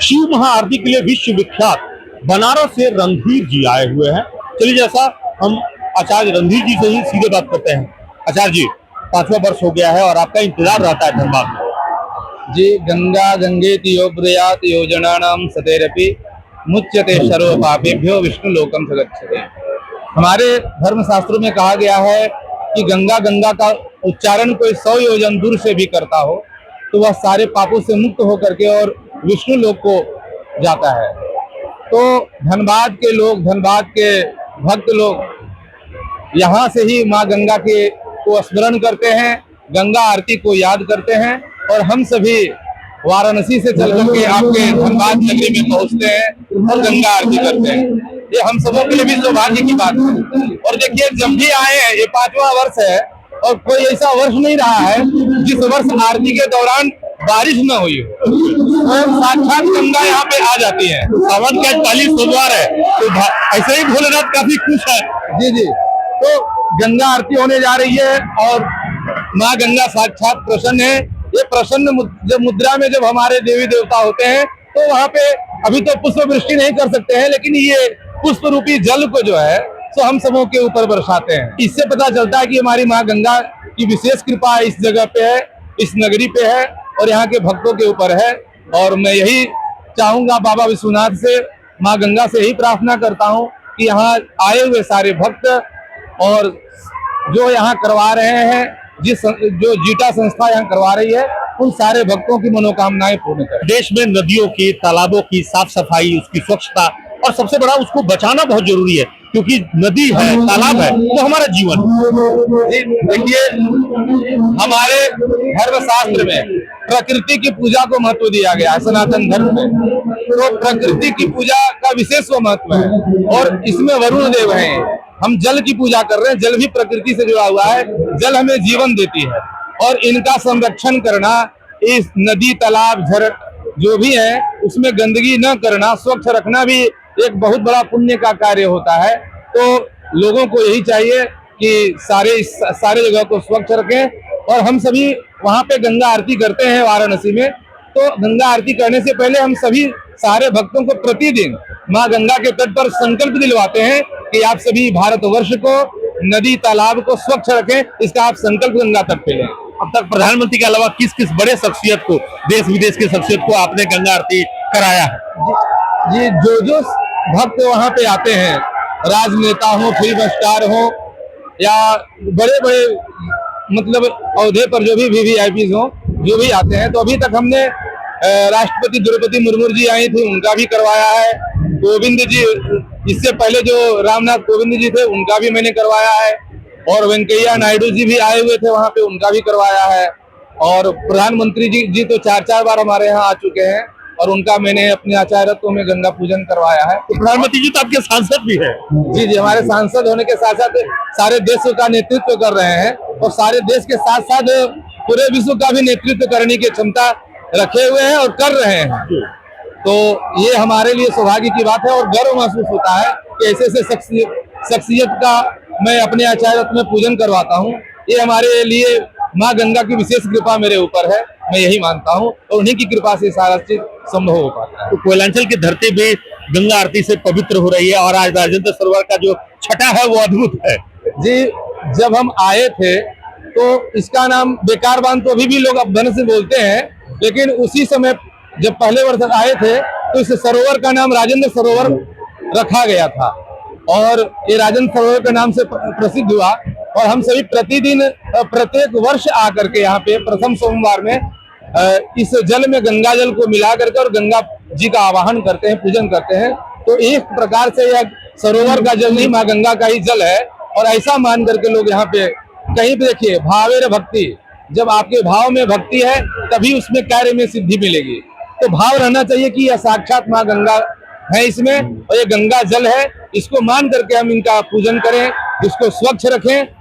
शिव महाआरती के लिए विश्वविख्यात बनारस से रणधीर जी आए हुए हैं। चलिए जैसा हम आचार्य रणधीर जी से ही सीधे बात करते हैं। आचार्य जी, 5वां वर्ष हो गया है और आपका इंतजार रहता है धनबाद में। जी, गंगा गंगेति यो ब्रूयात् योजनानां सतेरपि मुच्यते सर्व पापेभ्यो विष्णु लोकम स गच्छते। हमारे धर्म शास्त्रों में कहा गया है कि गंगा गंगा का उच्चारण कोई 100 योजन दूर से भी करता हो तो वह सारे पापों से मुक्त होकर के और विष्णु लोक को जाता है। तो धनबाद के लोग, धनबाद के भक्त लोग यहाँ से ही माँ गंगा के को स्मरण करते हैं, गंगा आरती को याद करते हैं और हम सभी वाराणसी से चल करके आपके धनबाद नगरी में पहुंचते हैं और गंगा आरती करते हैं। ये हम सबों के लिए भी सौभाग्य की बात है। और देखिए, जब भी आए हैं, ये 5वां वर्ष है और कोई ऐसा वर्ष नहीं रहा है जिस वर्ष आरती के दौरान बारिश न हुई हो। तो साक्षात गंगा यहाँ पे आ जाती है। सावन का 40 सोमवार है तो ऐसे ही भोलेनाथ काफी खुश है। जी जी, तो गंगा आरती होने जा रही है और माँ गंगा साक्षात प्रसन्न है। ये प्रसन्न जब मुद्रा में जब हमारे देवी देवता होते हैं तो वहाँ पे अभी तो पुष्प वृष्टि नहीं कर सकते हैं, लेकिन ये पुष्प रूपी जल को जो है तो हम सबों के ऊपर बरसाते हैं। इससे पता चलता है कि हमारी माँ गंगा की विशेष कृपा इस जगह पे है, इस नगरी पे है और यहाँ के भक्तों के ऊपर है। और मैं यही चाहूंगा, बाबा विश्वनाथ से, माँ गंगा से ही प्रार्थना करता हूँ कि यहाँ आए हुए सारे भक्त और जो यहाँ करवा रहे हैं, जो जीटा संस्था यहाँ करवा रही है, उन सारे भक्तों की मनोकामनाएं पूर्ण करें। देश में नदियों की, तालाबों की साफ सफाई, उसकी स्वच्छता और सबसे बड़ा उसको बचाना बहुत जरूरी है, क्योंकि नदी है, तालाब है, वो हमारा जीवन। देखिए, हमारे धर्म शास्त्र में प्रकृति की पूजा को महत्व दिया गया है। सनातन धर्म में तो प्रकृति की पूजा का विशेष महत्व है और इसमें वरुण देव हैं। हम जल की पूजा कर रहे हैं, जल भी प्रकृति से जुड़ा हुआ है, जल हमें जीवन देती है और इनका संरक्षण करना, इस नदी तालाब झर जो भी है उसमें गंदगी न करना, स्वच्छ रखना भी एक बहुत बड़ा पुण्य का कार्य होता है। तो लोगों को यही चाहिए कि सारे जगह को स्वच्छ रखें। और हम सभी वहाँ पे गंगा आरती करते हैं वाराणसी में, तो गंगा आरती करने से पहले हम सभी सारे भक्तों को प्रतिदिन माँ गंगा के तट पर संकल्प दिलवाते हैं कि आप सभी भारतवर्ष को, नदी तालाब को स्वच्छ रखें। इसका आप संकल्प गंगा तट पे लें। अब तक प्रधानमंत्री के अलावा किस किस बड़े शख्सियत को, देश विदेश की शख्सियत को आपने गंगा आरती कराया है? जी, जो भक्त वहाँ पे आते हैं, राजनेता हो, फिल्म स्टार हो या बड़े बड़े मतलब औहदे पर जो भी वीवीआईपी हो, जो भी आते हैं, तो अभी तक हमने राष्ट्रपति द्रौपदी मुर्मू जी आई थी, उनका भी करवाया है। कोविंद जी, इससे पहले जो रामनाथ कोविंद जी थे, उनका भी मैंने करवाया है। और वेंकैया नायडू जी भी आए हुए थे वहाँ पे, उनका भी करवाया है। और प्रधानमंत्री जी तो 4 बार हमारे यहाँ आ चुके हैं और उनका मैंने अपने आचार्यत्व में गंगा पूजन करवाया है। तो प्रधानमंत्री जी तो आपके सांसद भी है। जी जी, हमारे सांसद होने के साथ साथ सारे देश का नेतृत्व कर रहे हैं और सारे देश के साथ साथ पूरे विश्व का भी नेतृत्व करने की क्षमता रखे हुए हैं और कर रहे हैं। तो ये हमारे लिए सौभाग्य की बात है और गर्व महसूस होता है कि ऐसे शख्सियत का मैं अपने आचार्यत्व में पूजन करवाता हूँ। ये हमारे लिए माँ गंगा की विशेष कृपा मेरे ऊपर है, मैं यही मानता हूँ और उन्हीं की कृपा से सारा चीज संभव हो पाता है। तो कोयलांचल की धरती भी गंगा आरती से पवित्र हो रही है और आज राजेंद्र सरोवर का जो छटा है वो अद्भुत है। जी, जब हम आए थे तो इसका नाम बेकार बांध तो अभी भी लोग अपधन से बोलते हैं, लेकिन उसी समय जब पहले वर्ष आए थे तो इस सरोवर का नाम राजेंद्र सरोवर रखा गया था और ये राजेंद्र सरोवर के नाम से प्रसिद्ध हुआ। और हम सभी प्रतिदिन प्रत्येक वर्ष आकर के यहाँ पे प्रथम सोमवार में इस जल में गंगा जल को मिला करके और गंगा जी का आवाहन करते हैं, पूजन करते हैं। तो एक प्रकार से यह सरोवर का जल नहीं, माँ गंगा का ही जल है। और ऐसा मान करके लोग यहाँ पे कहीं भी देखिए, भावेर भक्ति, जब आपके भाव में भक्ति है तभी उसमें कार्य में सिद्धि मिलेगी। तो भाव रहना चाहिए कि यह साक्षात माँ गंगा है इसमें और ये गंगा जल है, इसको मान करके हम इनका पूजन करें, इसको स्वच्छ रखें,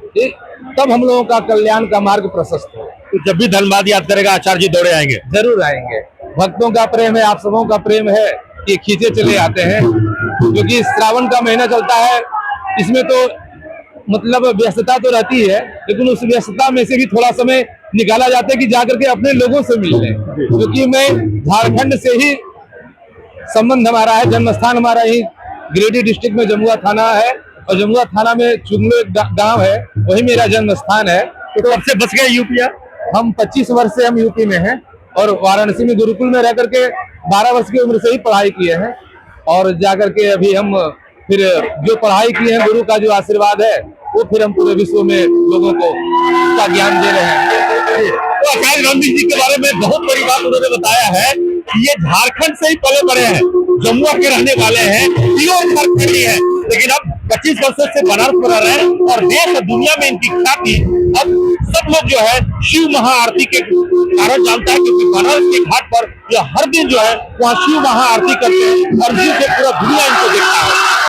तब हम लोगों का कल्याण का मार्ग प्रशस्त हो। तो जब भी धनबाद याद करेगा आचार्य जी दौड़े आएंगे? जरूर आएंगे। भक्तों का प्रेम है, आप सबों का प्रेम है कि खींचे चले आते हैं, क्योंकि श्रावण का महीना चलता है। इसमें तो मतलब व्यस्तता तो रहती है, लेकिन उस व्यस्तता में से भी थोड़ा समय निकाला जाता है कि जाकर के अपने लोगों से मिल लें। क्योंकि मैं झारखंड से ही संबंध हमारा है, जन्म स्थान हमारा ही गिरिडीह डिस्ट्रिक्ट में जमुआ थाना है, और जमुआ थाना में चुगलो गांव है, वही मेरा जन्म स्थान है। तो कब से बस गए यूपी? हम 25 वर्ष से हम यूपी में हैं, और वाराणसी में गुरुकुल में रह करके 12 वर्ष की उम्र से ही पढ़ाई किए हैं, और जाकर के अभी हम फिर जो पढ़ाई की है, गुरु का जो आशीर्वाद है, वो फिर हम पूरे विश्व में लोगों को उसका ज्ञान दे रहे हैं। तो आचार्य रणधीर जी के बारे में बहुत बड़ी बात उन्होंने बताया है कि ये झारखंड से ही पले बड़े हैं, जमुआ के रहने वाले हैं, प्योर झारखंडी है, लेकिन अब 25 वर्षों से बनारस में रह रहे हैं, और देश और दुनिया में इनकी ख्याति अब सब लोग जो है शिव महाआरती के कारण जानता है, क्योंकि बनारस के घाट पर यह हर दिन जो है वहाँ शिव महाआरती करते हैं, और जिससे पूरा दुनिया इनको देखता है।